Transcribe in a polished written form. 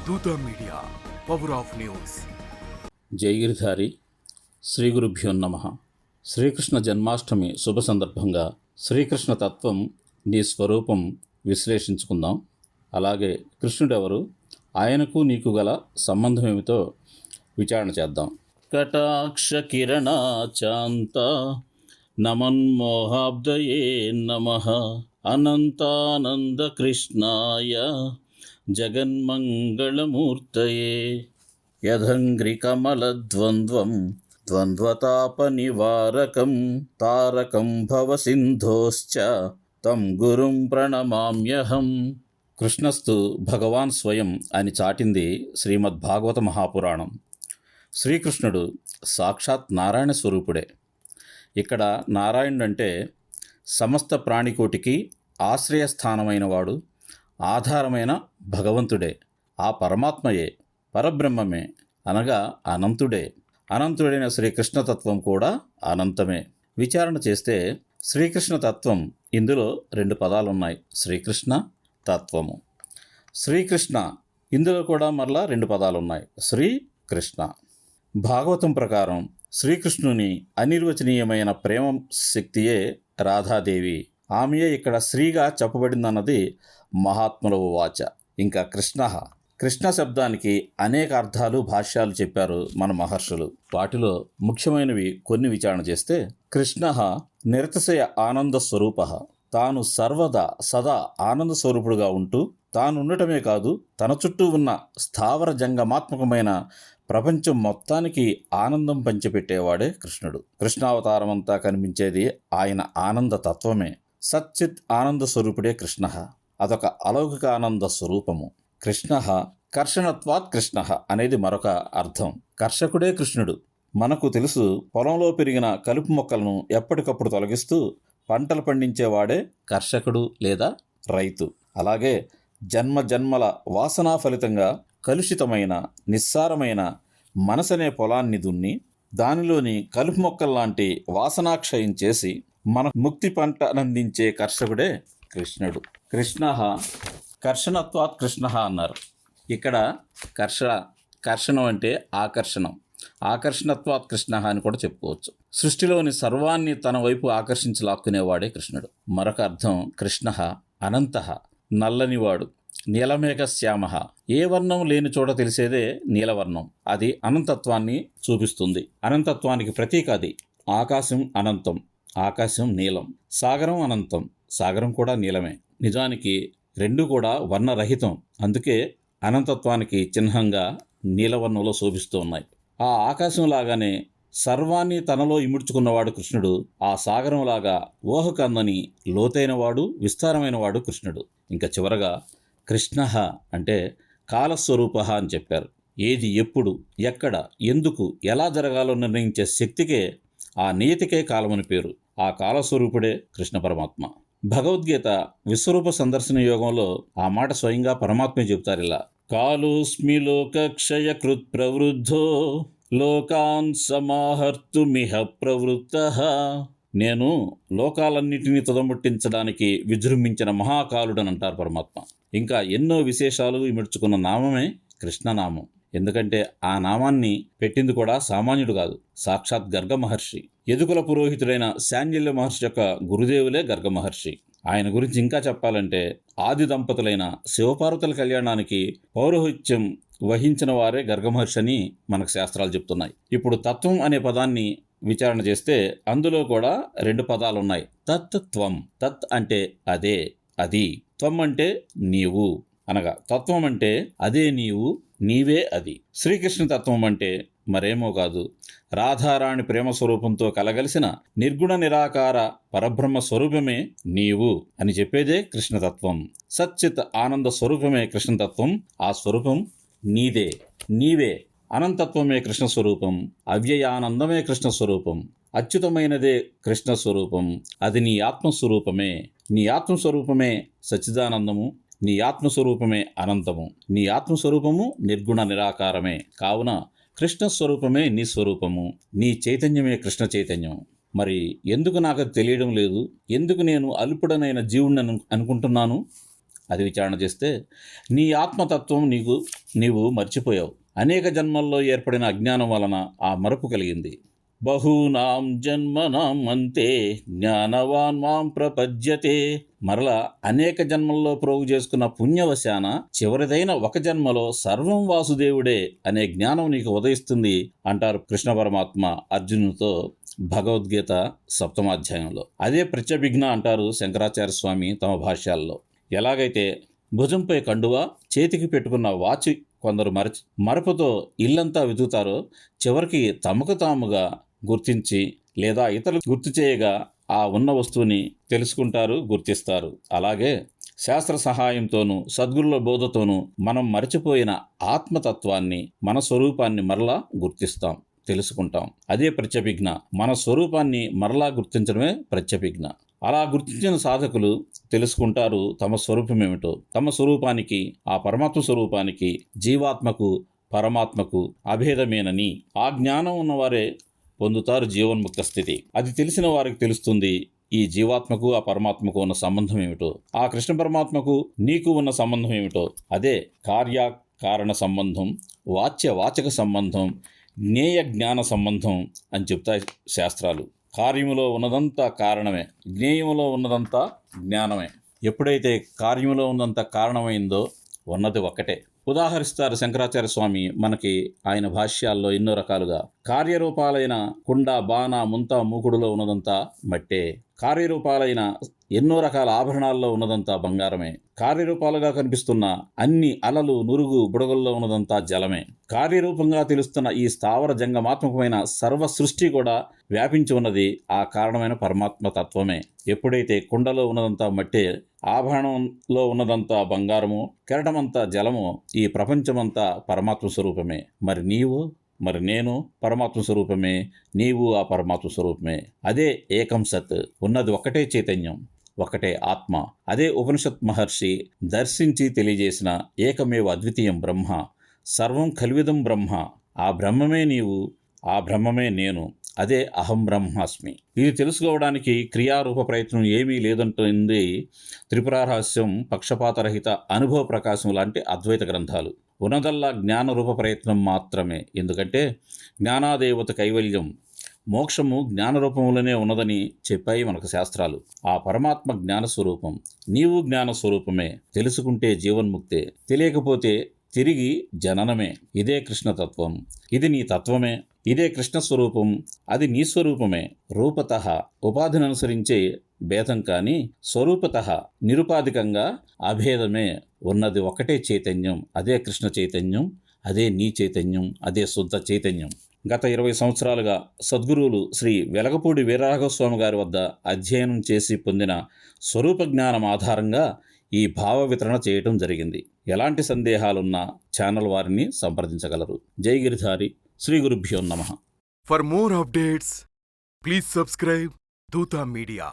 దూత media, power of news. జయగిరిధారి శ్రీ గురుభ్యో నమః. శ్రీకృష్ణ జన్మాష్టమి శుభ సందర్భంగా శ్రీకృష్ణ తత్వం, నీ స్వరూపం విశ్లేషించుకుందాం. అలాగే కృష్ణుడెవరు, ఆయనకు నీకు గల సంబంధం ఏమిటో విచారణ చేద్దాం. కటాక్ష కిరణాచాంత నమన్మోహాబ్దయే నమః. అనంతానంద కృష్ణాయ జగన్మంగళమూర్తయే. యదంగ్రికమలద్వంద్వం ద్వంద్వతాపనివారకం తారకం భవసింధోశ్చ తం గురుం ప్రణమామ్యహం. కృష్ణస్తు భగవాన్ స్వయం అని చాటింది శ్రీమద్భాగవత మహాపురాణం. శ్రీకృష్ణుడు సాక్షాత్ నారాయణ స్వరూపుడే. ఇక్కడ నారాయణుడంటే సమస్త ప్రాణికోటికి ఆశ్రయస్థానమైన వాడు, ఆధారమైన భగవంతుడే, ఆ పరమాత్మయే, పరబ్రహ్మమే, అనగా అనంతుడే. అనంతుడైన శ్రీకృష్ణతత్వం కూడా అనంతమే. విచారణ చేస్తే శ్రీకృష్ణతత్వం, ఇందులో 2 పదాలున్నాయి, శ్రీకృష్ణ తత్వము. శ్రీకృష్ణ, ఇందులో కూడా మరలా 2 పదాలున్నాయి, శ్రీకృష్ణ. భాగవతం ప్రకారం శ్రీకృష్ణుని అనిర్వచనీయమైన ప్రేమ శక్తియే రాధాదేవి. ఆమెయే ఇక్కడ శ్రీగా చెప్పబడిందన్నది మహాత్ముల వాచ. ఇంకా కృష్ణ, కృష్ణ శబ్దానికి అనేక అర్థాలు, భాష్యాలు చెప్పారు మన మహర్షులు. వాటిలో ముఖ్యమైనవి కొన్ని విచారణ చేస్తే, కృష్ణ నిరతిశయ ఆనంద స్వరూప. తాను సర్వదా సదా ఆనంద స్వరూపుడుగా ఉంటూ తానుండటమే కాదు, తన చుట్టూ ఉన్న స్థావర జంగమాత్మకమైన ప్రపంచం మొత్తానికి ఆనందం పంచిపెట్టేవాడే కృష్ణుడు. కృష్ణావతారమంతా కనిపించేది ఆయన ఆనంద తత్వమే. సచ్చిత్ ఆనంద స్వరూపుడే కృష్ణ. అదొక అలౌకిక ఆనంద స్వరూపము. కృష్ణ కర్షణత్వాత్ కృష్ణ అనేది మరొక అర్థం. కర్షకుడే కృష్ణుడు. మనకు తెలుసు, పొలంలో పెరిగిన కలుపు మొక్కలను ఎప్పటికప్పుడు తొలగిస్తూ పంటలు పండించేవాడే కర్షకుడు లేదా రైతు. అలాగే జన్మ జన్మల వాసనా ఫలితంగా కలుషితమైన నిస్సారమైన మనసనే పొలాన్ని దున్ని దానిలోని కలుపు మొక్కల్లాంటి వాసనాక్షయం చేసి మన ముక్తి పంట అందించే కర్షకుడే కృష్ణుడు. కృష్ణ కర్షణత్వాత్ కృష్ణ అన్నారు. ఇక్కడ కర్షణం అంటే ఆకర్షణం, ఆకర్షణత్వాత్ కృష్ణ అని కూడా చెప్పుకోవచ్చు. సృష్టిలోని సర్వాన్ని తన వైపు ఆకర్షించి లాక్కునేవాడే కృష్ణుడు. మరొక అర్థం కృష్ణ అనంత, నల్లనివాడు, నీలమేఘ శ్యామ. ఏ వర్ణం లేని చోట తెలిసేదే నీలవర్ణం. అది అనంతత్వాన్ని చూపిస్తుంది. అనంతత్వానికి ప్రతీక అది. ఆకాశం అనంతం, ఆకాశం నీలం. సాగరం అనంతం, సాగరం కూడా నీలమే. నిజానికి 2 కూడా వర్ణరహితం. అందుకే అనంతత్వానికి చిహ్నంగా నీలవర్ణంలో శోభిస్తూ ఉన్నాయి. ఆ ఆకాశం లాగానే సర్వాన్ని తనలో ఇముడ్చుకున్నవాడు కృష్ణుడు. ఆ సాగరంలాగా ఊహకందని లోతైనవాడు, విస్తారమైనవాడు కృష్ణుడు. ఇంకా చివరగా కృష్ణ అంటే కాలస్వరూప అని చెప్పారు. ఏది ఎప్పుడు ఎక్కడ ఎందుకు ఎలా జరగాలో నిర్ణయించే శక్తికే, ఆ నియతికే కాలమని పేరు. ఆ కాలస్వరూపుడే కృష్ణ పరమాత్మ. భగవద్గీత విశ్వరూప సందర్శన యోగంలో ఆ మాట స్వయంగా పరమాత్మే చెబుతారు ఇలా: కాలోస్మి లోకక్షయకృత్ ప్రవృద్ధో లోకాన్ సమాహర్తుమిహ ప్రవృత్తః. నేను లోకాలన్నిటినీ తుదముట్టించడానికి విజృంభించిన మహాకాలుడనంటారు పరమాత్మ. ఇంకా ఎన్నో విశేషాలు ఇమిడ్చుకున్న నామమే కృష్ణనామం. ఎందుకంటే ఆ నామాన్ని పెట్టింది కూడా సామాన్యుడు కాదు, సాక్షాత్ గర్గ మహర్షి. యదుకుల పురోహితుడైన శాండిల్య మహర్షి యొక్క గురుదేవులే గర్గ మహర్షి. ఆయన గురించి ఇంకా చెప్పాలంటే, ఆది దంపతులైన శివపార్వతుల కళ్యాణానికి పౌరోహిత్యం వహించిన వారే గర్గ మహర్షి అని మనకు శాస్త్రాలు చెప్తున్నాయి. ఇప్పుడు తత్వం అనే పదాన్ని విచారణ చేస్తే అందులో కూడా 2 పదాలున్నాయి. తత్ త్వం. తత్ అంటే అదే, అది. త్వం అంటే నీవు, అనగా తత్వం అంటే అదే నీవు, నీవే అది. శ్రీకృష్ణ తత్వం అంటే మరేమో కాదు, రాధారాణి ప్రేమ స్వరూపంతో కలగలిసిన నిర్గుణ నిరాకార పరబ్రహ్మ స్వరూపమే నీవు అని చెప్పేదే కృష్ణతత్వం. సచ్చిత్ ఆనంద స్వరూపమే కృష్ణతత్వం. ఆ స్వరూపం నీదే, నీవే. అనంతత్వమే కృష్ణ స్వరూపం, అవ్యయానందమే కృష్ణ స్వరూపం, అచ్యుతమైనదే కృష్ణ స్వరూపం. అది నీ ఆత్మస్వరూపమే. నీ ఆత్మస్వరూపమే సచ్చిదానందము, నీ ఆత్మస్వరూపమే అనంతము, నీ ఆత్మస్వరూపము నిర్గుణ నిరాకారమే. కావున కృష్ణస్వరూపమే నీ స్వరూపము, నీ చైతన్యమే కృష్ణ చైతన్యం. మరి ఎందుకు నాకు తెలియడం లేదు? ఎందుకు నేను అల్పుడనైన జీవుడిని అనుకుంటున్నాను? అది విచారణ చేస్తే నీ ఆత్మతత్వం నీవు మర్చిపోయావు. అనేక జన్మల్లో ఏర్పడిన అజ్ఞానం వలన ఆ మరపు కలిగింది. బహూనాం జన్మనాం అంతే జ్ఞానవాన్ మాం ప్రపద్యతే. మరలా అనేక జన్మల్లో ప్రోగు చేసుకున్న పుణ్యవశాన చివరిదైన ఒక జన్మలో సర్వం వాసుదేవుడే అనే జ్ఞానం నీకు ఉదయిస్తుంది అంటారు కృష్ణ పరమాత్మ అర్జునునితో భగవద్గీత 7వ అధ్యాయంలో. అదే ప్రత్యభిజ్ఞ అంటారు శంకరాచార్య స్వామి తమ భాష్యాల్లో. ఎలాగైతే భుజంపై కండువా, చేతికి పెట్టుకున్న వాచి కొందరు మరపుతో ఇల్లంతా వెతుకుతారో చివరికి తమకు తాముగా గుర్తించి లేదా ఇతరులు గుర్తు చేయగా ఆ ఉన్న వస్తువుని తెలుసుకుంటారు, గుర్తిస్తారు. అలాగే శాస్త్ర సహాయంతోనూ సద్గురుల బోధతోనూ మనం మరచిపోయిన ఆత్మతత్వాన్ని, మన స్వరూపాన్ని మరలా గుర్తిస్తాం, తెలుసుకుంటాం. అదే ప్రత్యభిజ్ఞ. మన స్వరూపాన్ని మరలా గుర్తించడమే ప్రత్యభిజ్ఞ. అలా గుర్తించిన సాధకులు తెలుసుకుంటారు తమ స్వరూపమేమిటో. తమ స్వరూపానికి, ఆ పరమాత్మ స్వరూపానికి, జీవాత్మకు పరమాత్మకు అభేదమేనని. ఆ జ్ఞానం ఉన్నవారే పొందుతారు జీవన్ముక్త స్థితి. అది తెలిసిన వారికి తెలుస్తుంది ఈ జీవాత్మకు ఆ పరమాత్మకు ఉన్న సంబంధం ఏమిటో, ఆ కృష్ణ పరమాత్మకు నీకు ఉన్న సంబంధం ఏమిటో. అదే కార్యకారణ సంబంధం, వాచ్య సంబంధం, జ్ఞేయ జ్ఞాన సంబంధం అని చెప్తాయి శాస్త్రాలు. కార్యములో ఉన్నదంతా కారణమే, జ్ఞేయములో ఉన్నదంతా జ్ఞానమే. ఎప్పుడైతే కార్యములో ఉన్నదంతా కారణమైందో ఉన్నది ఒక్కటే. ఉదాహరిస్తారు శంకరాచార్య స్వామి మనకి ఆయన భాష్యాల్లో ఎన్నో రకాలుగా. కార్యరూపాలైన కుండ, బాణ, ముంత, మూకుడులో ఉన్నదంతా మట్టే. కార్యరూపాలైన ఎన్నో రకాల ఆభరణాల్లో ఉన్నదంతా బంగారమే. కార్యరూపాలుగా కనిపిస్తున్న అన్ని అలలు, నురుగు, బుడగల్లో ఉన్నదంతా జలమే. కార్యరూపంగా తెలుస్తున్న ఈ స్థావర జంగమాత్మకమైన సర్వ సృష్టి కూడా వ్యాపించి ఉన్నది ఆ కారణమైన పరమాత్మ తత్వమే. ఎప్పుడైతే కుండలో ఉన్నదంతా మట్టే, ఆభరణంలో ఉన్నదంతా బంగారము, కెరటమంతా జలము, ఈ ప్రపంచమంతా పరమాత్మ స్వరూపమే. మరి నేను పరమాత్మ స్వరూపమే, నీవు ఆ పరమాత్మ స్వరూపమే. అదే ఏకం సత్. ఉన్నది ఒకటే చైతన్యం, ఒకటే ఆత్మ. అదే ఉపనిషత్ మహర్షి దర్శించి తెలియజేసిన ఏకమేవ అద్వితీయం బ్రహ్మ, సర్వం కల్విదం బ్రహ్మ. ఆ బ్రహ్మమే నీవు, ఆ బ్రహ్మమే నేను. అదే అహం బ్రహ్మాస్మి. ఇది తెలుసుకోవడానికి క్రియారూప ప్రయత్నం ఏమీ లేదంటుంది త్రిపురారహస్యం, పక్షపాతరహిత అనుభవ ప్రకాశం లాంటి అద్వైత గ్రంథాలు. ఉన్నదల్లా జ్ఞానరూప ప్రయత్నం మాత్రమే. ఎందుకంటే జ్ఞానాదేవత కైవల్యం, మోక్షము జ్ఞానరూపంలోనే ఉన్నదని చెప్పాయి మనకు శాస్త్రాలు. ఆ పరమాత్మ జ్ఞానస్వరూపం, నీవు జ్ఞానస్వరూపమే. తెలుసుకుంటే జీవన్ముక్తే, తెలియకపోతే తిరిగి జననమే. ఇదే కృష్ణతత్వం, ఇది నీ తత్వమే. ఇదే కృష్ణస్వరూపం, అది నీ స్వరూపమే. రూపతః ఉపాధిని అనుసరించే భేదం కానీ స్వరూపతః నిరుపాధికంగా అభేదమే. ఉన్నది ఒకటే చైతన్యం, అదే కృష్ణ చైతన్యం, అదే నీ చైతన్యం, అదే శుద్ధ చైతన్యం. గత 20 సంవత్సరాలుగా సద్గురువులు శ్రీ వెలగపూడి వీరరాఘవస్వామి గారి వద్ద అధ్యయనం చేసి పొందిన స్వరూప జ్ఞానం ఆధారంగా ఈ భావ వితరణ చేయటం జరిగింది. ఎలాంటి సందేహాలున్నా ఛానల్ వారిని సంప్రదించగలరు. జై గిరిధారి. శ్రీ గురుభ్యో నమః. For more updates, please subscribe Dutta Media.